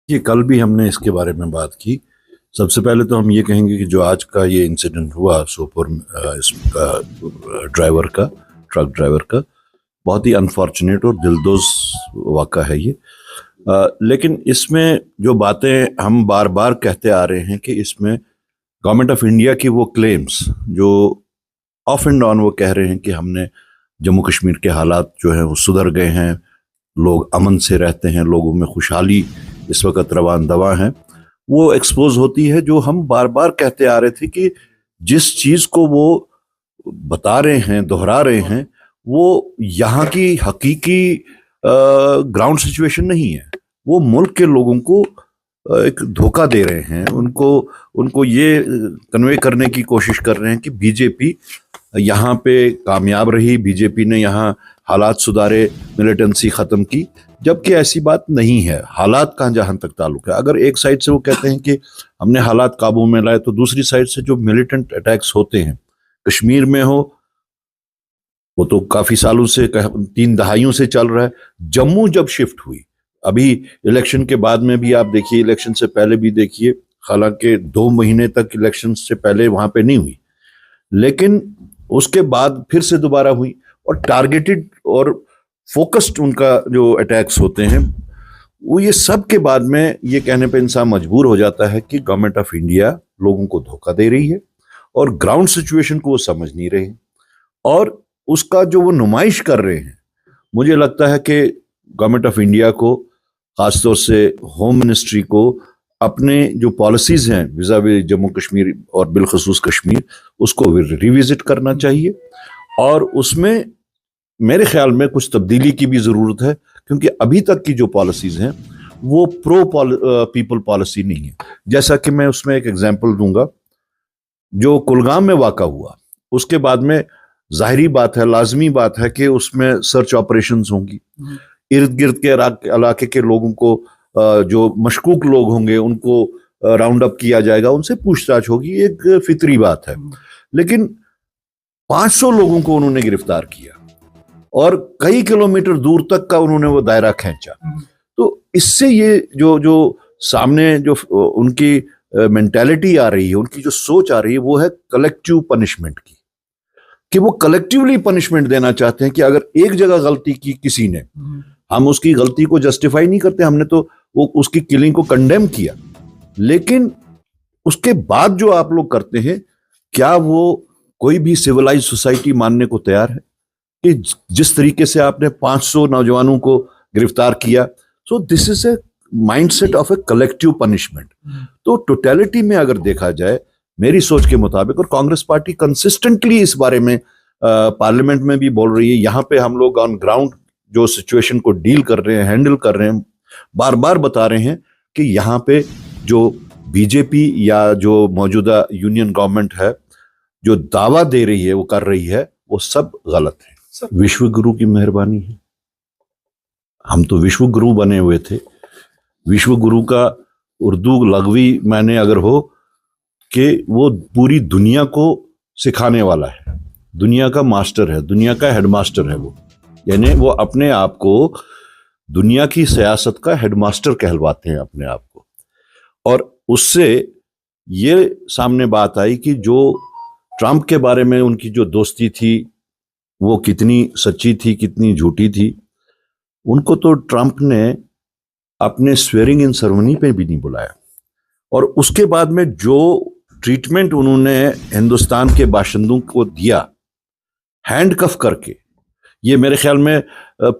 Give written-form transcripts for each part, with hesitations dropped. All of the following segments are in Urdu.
یہ کل بھی ہم نے اس کے بارے میں بات کی. سب سے پہلے تو ہم یہ کہیں گے کہ جو آج کا یہ انسیڈنٹ ہوا سوپور اس کا ڈرائیور کا ٹرک ڈرائیور کا بہت ہی انفارچونیٹ اور دلدوز واقعہ ہے یہ. لیکن اس میں جو باتیں ہم بار بار کہتے آ رہے ہیں کہ اس میں گورنمنٹ آف انڈیا کی وہ کلیمز جو آف اینڈ آن وہ کہہ رہے ہیں کہ ہم نے جموں کشمیر کے حالات جو ہیں وہ سدھر گئے ہیں, لوگ امن سے رہتے ہیں, لوگوں میں خوشحالی اس وقت روان دواں ہیں, وہ ایکسپوز ہوتی ہے. جو ہم بار بار کہتے آ رہے تھے کہ جس چیز کو وہ بتا رہے ہیں, دہرا رہے ہیں, وہ یہاں کی حقیقی گراؤنڈ سچویشن نہیں ہے. وہ ملک کے لوگوں کو ایک دھوکہ دے رہے ہیں, ان کو یہ کنوے کرنے کی کوشش کر رہے ہیں کہ بی جے پی یہاں پہ کامیاب رہی, بی جے پی نے یہاں حالات سدھارے, ملیٹنسی ختم کی, جبکہ ایسی بات نہیں ہے. حالات کا جہاں تک تعلق ہے, اگر ایک سائڈ سے وہ کہتے ہیں کہ ہم نے حالات قابو میں لائے, تو دوسری سائڈ سے جو ملیٹنٹ اٹیکس ہوتے ہیں کشمیر میں ہو, وہ تو کافی سالوں سے 3 دہائیوں سے چل رہا ہے. جموں جب شفٹ ہوئی, ابھی الیکشن کے بعد میں بھی آپ دیکھیے, الیکشن سے پہلے بھی دیکھیے, حالانکہ 2 مہینے تک الیکشن سے پہلے وہاں پہ نہیں ہوئی, لیکن اس کے بعد پھر سے دوبارہ ہوئی, اور ٹارگیٹڈ اور فوکسڈ ان کا جو اٹیکس ہوتے ہیں, وہ یہ سب کے بعد میں یہ کہنے پہ انسان مجبور ہو جاتا ہے کہ گورنمنٹ آف انڈیا لوگوں کو دھوکہ دے رہی ہے اور گراؤنڈ سچویشن کو وہ سمجھ نہیں رہے, اور اس کا جو وہ نمائش کر رہے ہیں. مجھے لگتا ہے کہ گورنمنٹ آف انڈیا کو, خاص طور سے ہوم منسٹری کو, اپنے جو پالیسیز ہیں وزاوی جموں کشمیر اور بالخصوص کشمیر, اس کو ریوزٹ کرنا چاہیے, اور اس میں میرے خیال میں کچھ تبدیلی کی بھی ضرورت ہے, کیونکہ ابھی تک کی جو پالیسیز ہیں وہ پرو پیپل پالیسی نہیں ہے. جیسا کہ میں اس میں ایک ایگزامپل دوں گا, جو کلگام میں واقع ہوا, اس کے بعد میں ظاہری بات ہے, لازمی بات ہے کہ اس میں سرچ آپریشنز ہوں گی, ارد گرد کے علاقے کے لوگوں کو, جو مشکوک لوگ ہوں گے ان کو راؤنڈ اپ کیا جائے گا, ان سے پوچھ تاچھ ہوگی, ایک فطری بات ہے. لیکن 500 لوگوں کو انہوں نے گرفتار کیا اور کئی کلومیٹر دور تک کا انہوں نے وہ دائرہ کھینچا. تو اس سے یہ جو سامنے جو ان کی مینٹیلٹی آ رہی ہے, ان کی جو سوچ آ رہی ہے, وہ ہے کلیکٹیو پنشمنٹ کی, کہ وہ کلیکٹیولی پنشمنٹ دینا چاہتے ہیں کہ اگر ایک جگہ غلطی کی کسی نے, ہم اس کی غلطی کو جسٹیفائی نہیں کرتے, ہم نے تو وہ اس کی کلنگ کو کنڈیم کیا, لیکن اس کے بعد جو آپ لوگ کرتے ہیں, کیا وہ کوئی بھی سیولائز سوسائٹی ماننے کو تیار ہے کہ جس طریقے سے آپ نے 500 نوجوانوں کو گرفتار کیا؟ So this is a mind set of a collective punishment. تو ٹوٹیلٹی میں اگر دیکھا جائے میری سوچ کے مطابق, اور کانگریس پارٹی کنسسٹنٹلی اس بارے میں پارلیمنٹ میں بھی بول رہی ہے, یہاں پہ ہم لوگ آن گراؤنڈ جو سچویشن کو ڈیل کر رہے ہیں, ہینڈل کر رہے ہیں, بار بار بتا رہے ہیں کہ یہاں پہ جو بی جے پی یا جو موجودہ یونین گورنمنٹ ہے جو دعویٰ دے رہی ہے, وہ کر رہی ہے, وہ سب غلط ہے. وشو گرو کی مہربانی ہے, ہم تو وشو گرو بنے ہوئے تھے. وشو گرو کا اردو لغوی معنی اگر ہو کہ وہ پوری دنیا کو سکھانے والا ہے, دنیا کا ماسٹر ہے, دنیا کا ہیڈ ماسٹر ہے وہ, یعنی وہ اپنے آپ کو دنیا کی سیاست کا ہیڈ ماسٹر کہلواتے ہیں اپنے آپ کو. اور اس سے یہ سامنے بات آئی کہ جو ٹرمپ کے بارے میں ان کی جو دوستی تھی وہ کتنی سچی تھی, کتنی جھوٹی تھی. ان کو تو ٹرمپ نے اپنے سویرنگ ان سرمنی پہ بھی نہیں بلایا, اور اس کے بعد میں جو ٹریٹمنٹ انہوں نے ہندوستان کے باشندوں کو دیا ہینڈ کف کر کے, یہ میرے خیال میں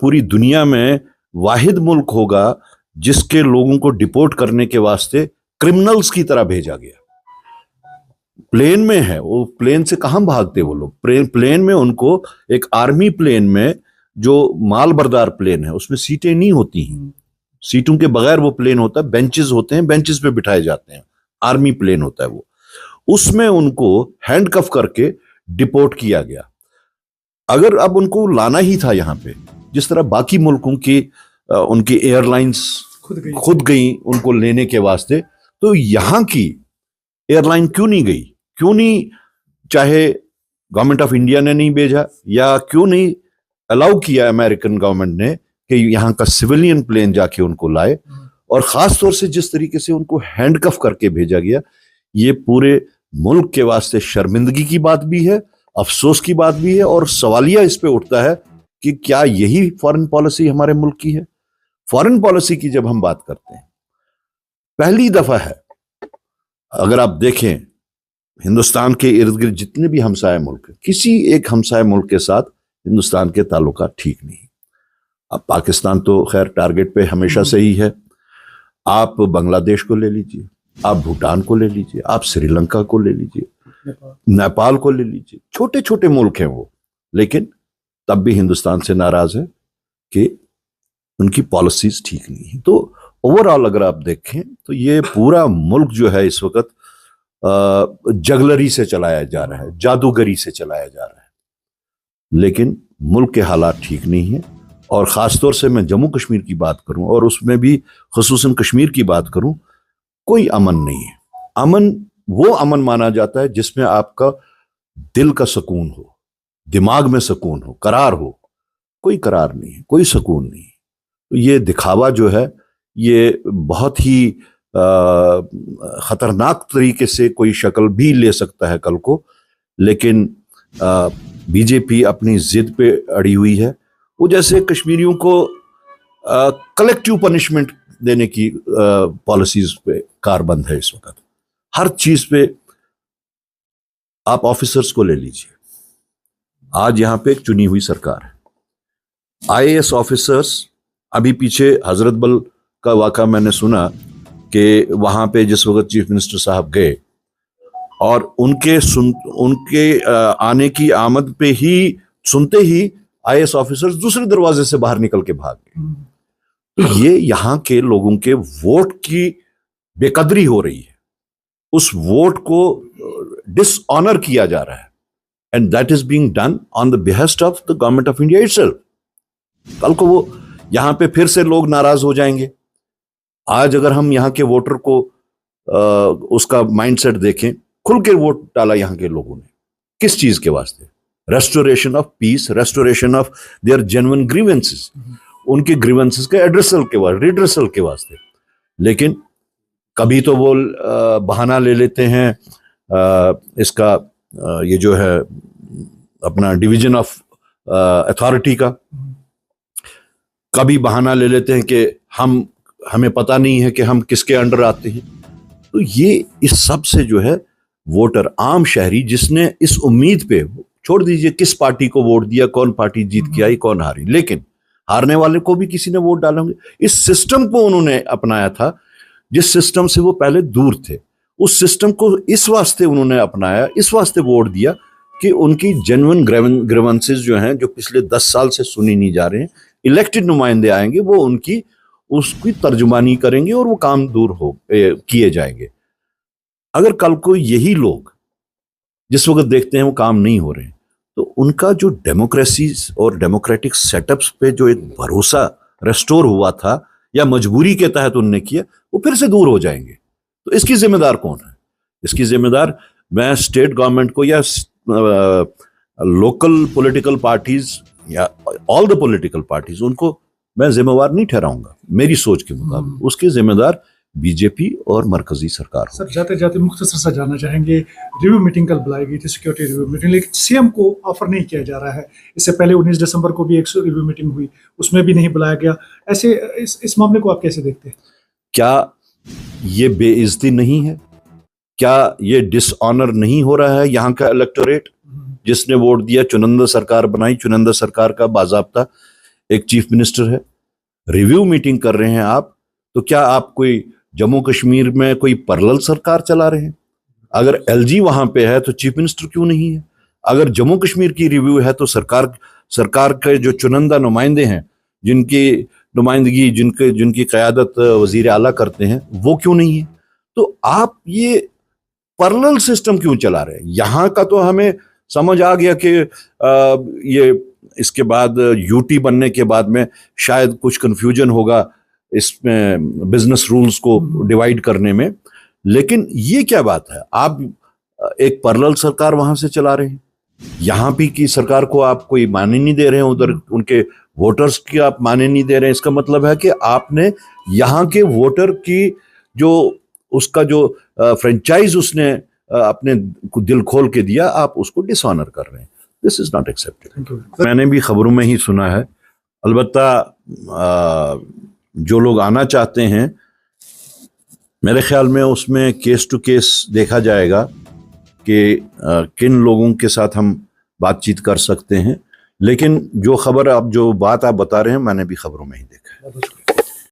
پوری دنیا میں واحد ملک ہوگا جس کے لوگوں کو ڈپورٹ کرنے کے واسطے کرمنلز کی طرح بھیجا گیا. پلین میں ہے, وہ پلین سے کہاں بھاگتے وہ لوگ, پلین میں ان کو, ایک آرمی پلین میں جو مال بردار پلین ہے اس میں سیٹیں نہیں ہوتی ہیں, سیٹوں کے بغیر وہ پلین ہوتا ہے, بینچز ہوتے ہیں, بینچز پہ بٹھائے جاتے ہیں, آرمی پلین ہوتا ہے وہ. اس میں ان کو ہینڈ کف کر کے ڈپورٹ کیا گیا. اگر اب ان کو لانا ہی تھا یہاں پہ, جس طرح باقی ملکوں کی ان کی ایئر لائنز خود گئیں ان کو لینے کے واسطے, تو یہاں کی ایئر لائن کیوں نہیں گئی, کیوں نہیں, چاہے گورنمنٹ آف انڈیا نے نہیں بھیجا, یا کیوں نہیں الاؤ کیا امریکن گورنمنٹ نے کہ یہاں کا سویلین پلین جا کے ان کو لائے. اور خاص طور سے جس طریقے سے ان کو ہینڈ کف کر کے بھیجا گیا، یہ پورے ملک کے واسطے شرمندگی کی بات بھی ہے، افسوس کی بات بھی ہے، اور سوالیہ اس پہ اٹھتا ہے کہ کیا یہی فارن پالیسی ہمارے ملک کی ہے؟ فارن پالیسی کی جب ہم بات کرتے ہیں، پہلی دفعہ ہے، اگر آپ دیکھیں ہندوستان کے ارد گرد جتنے بھی ہمسائے ملک ہیں، کسی ایک ہمسائے ملک کے ساتھ ہندوستان کے تعلقات ٹھیک نہیں۔ اب پاکستان تو خیر ٹارگٹ پہ ہمیشہ سے ہی ہے، آپ بنگلہ دیش کو لے لیجئے، آپ بھوٹان کو لے لیجئے، آپ سری لنکا کو لے لیجئے، نیپال کو لے لیجئے، چھوٹے چھوٹے ملک ہیں وہ، لیکن تب بھی ہندوستان سے ناراض ہے کہ ان کی پالیسیز ٹھیک نہیں ہیں۔ تو اوورآل اگر آپ دیکھیں تو یہ پورا ملک جو ہے اس وقت جگلری سے چلایا جا رہا ہے، جادوگری سے چلایا جا رہا ہے، لیکن ملک کے حالات ٹھیک نہیں ہیں۔ اور خاص طور سے میں جموں کشمیر کی بات کروں، اور اس میں بھی خصوصاً کشمیر کی بات کروں، کوئی امن نہیں ہے۔ امن وہ امن مانا جاتا ہے جس میں آپ کا دل کا سکون ہو، دماغ میں سکون ہو، قرار ہو۔ کوئی قرار نہیں ہے، کوئی سکون نہیں ہے۔ یہ دکھاوا جو ہے یہ بہت ہی خطرناک طریقے سے کوئی شکل بھی لے سکتا ہے کل کو، لیکن بی جے پی اپنی ضد پہ اڑی ہوئی ہے۔ وہ جیسے کشمیریوں کو کلیکٹیو پنشمنٹ دینے کی پالیسیز پہ کار بند ہے اس وقت، ہر چیز پہ۔ آپ آفیسرز کو لے لیجئے، آج یہاں پہ ایک چنی ہوئی سرکار ہے، آئی اے ایس آفیسرز، ابھی پیچھے حضرت بل کا واقعہ میں نے سنا کہ وہاں پہ جس وقت چیف منسٹر صاحب گئے اور ان کے آنے کی آمد پہ ہی سنتے ہی آئی ایس آفیسرز دوسرے دروازے سے باہر نکل کے بھاگ گئے۔ تو یہ یہاں کے لوگوں کے ووٹ کی بے قدری ہو رہی ہے، اس ووٹ کو ڈس آنر کیا جا رہا ہے، and that is being done on the behest of the government of India itself. کل کو وہ یہاں پہ پھر سے لوگ ناراض ہو جائیں گے۔ آج اگر ہم یہاں کے ووٹر کو اس کا مائنڈ سیٹ دیکھیں، کھل کے ووٹ ڈالا یہاں کے لوگوں نے کس چیز کے واسطے؟ Restoration of peace, restoration of their genuine grievances, ان کے گریونسز کے ایڈریسل کے واسطے، ریڈریسل کے واسطے۔ لیکن کبھی تو وہ بہانہ لے لیتے ہیں اس کا، یہ جو ہے اپنا ڈویژن آف اتھارٹی کا، کبھی بہانہ لے لیتے ہیں کہ ہمیں پتہ نہیں ہے کہ ہم کس کے انڈر آتے ہیں۔ تو یہ اس سب سے جو ہے ووٹر، عام شہری، جس نے اس امید پہ، چھوڑ دیجئے کس پارٹی کو ووٹ دیا، کون پارٹی جیت کے آئی کون ہاری، لیکن ہارنے والے کو بھی کسی نے ووٹ ڈالیں گے۔ اس سسٹم کو انہوں نے اپنایا تھا جس سسٹم سے وہ پہلے دور تھے، اس سسٹم کو اس واسطے انہوں نے اپنایا، اس واسطے ووٹ دیا کہ ان کی جینوئن گریونسز جو ہیں، جو پچھلے 10 سال سے سنی نہیں جا رہے ہیں، الیکٹڈ نمائندے آئیں گے، وہ ان کی اس کی ترجمانی کریں گے اور وہ کام دور کیے جائیں گے۔ اگر کل کو یہی لوگ جس وقت دیکھتے ہیں وہ کام نہیں ہو رہے ہیں، تو ان کا جو ڈیموکریسیز اور ڈیموکریٹک سیٹ اپس پہ جو ایک بھروسہ ریسٹور ہوا تھا یا مجبوری کے تحت انہوں نے کیا، وہ پھر سے دور ہو جائیں گے۔ تو اس کی ذمہ دار کون ہے؟ اس کی ذمہ دار میں اسٹیٹ گورنمنٹ کو یا لوکل پولیٹیکل پارٹیز یا آل دا پولیٹیکل پارٹیز، ان کو میں ذمہ وار نہیں ٹھہراؤں گا میری سوچ کے مطابق۔ اس کی ذمہ دار بی جے پی اور مرکزی سرکار ہو۔ سر جاتے جاتے مختصر سا جاننا چاہیں گے، ریویو میٹنگ کل بلائی گئی تھی، سیکورٹی ریویو میٹنگ، لیکن سی ایم کو آفر نہیں کیا جا رہا ہے۔ اس سے پہلے 19 دسمبر کو بھی ایک ریویو میٹنگ ہوئی، اس میں بھی نہیں بلایا گیا۔ ایسے اس معاملے کو آپ کیسے دیکھتے ہیں؟ کیا یہ بے عزتی نہیں ہے؟ کیا یہ ڈس آنر نہیں ہو رہا ہے یہاں کا الیکٹوریٹ جس نے ووٹ دیا، چنندہ سرکار بنائی، چنندہ سرکار کا باضابطہ ایک چیف منسٹر ہے؟ ریویو میٹنگ کر رہے ہیں آپ، تو کیا آپ کوئی جموں کشمیر میں کوئی پرلل سرکار چلا رہے ہیں؟ اگر ایل جی وہاں پہ ہے تو چیف منسٹر کیوں نہیں ہے؟ اگر جموں کشمیر کی ریویو ہے تو سرکار کے جو چنندہ نمائندے ہیں، جن کی نمائندگی، جن کی قیادت وزیر اعلیٰ کرتے ہیں، وہ کیوں نہیں ہے؟ تو آپ یہ پرلل سسٹم کیوں چلا رہے ہیں؟ یہاں کا تو ہمیں سمجھ آ گیا کہ یہ اس کے بعد یو ٹی بننے کے بعد میں شاید کچھ کنفیوژن ہوگا اس میں بزنس رولز کو ڈیوائیڈ کرنے میں، لیکن یہ کیا بات ہے؟ آپ ایک پرلل سرکار وہاں سے چلا رہے ہیں، یہاں بھی کی سرکار کو آپ کوئی معنی نہیں دے رہے ہیں، ادھر ان کے ووٹرز کی آپ معنی نہیں دے رہے ہیں۔ اس کا مطلب ہے کہ آپ نے یہاں کے ووٹر کی جو اس کا جو فرنچائز اس نے اپنے دل کھول کے دیا, آپ اس کو ڈس آنر کر رہے ہیں. دس از ناٹ ایکسیپٹیبل. میں نے بھی خبروں میں ہی سنا ہے. البتہ جو لوگ آنا چاہتے ہیں, میرے خیال میں اس میں کیس ٹو کیس دیکھا جائے گا کہ کن لوگوں کے ساتھ ہم بات چیت کر سکتے ہیں. لیکن جو خبر جو بات آپ بتا رہے ہیں, میں نے بھی خبروں میں ہی دیکھا ہے.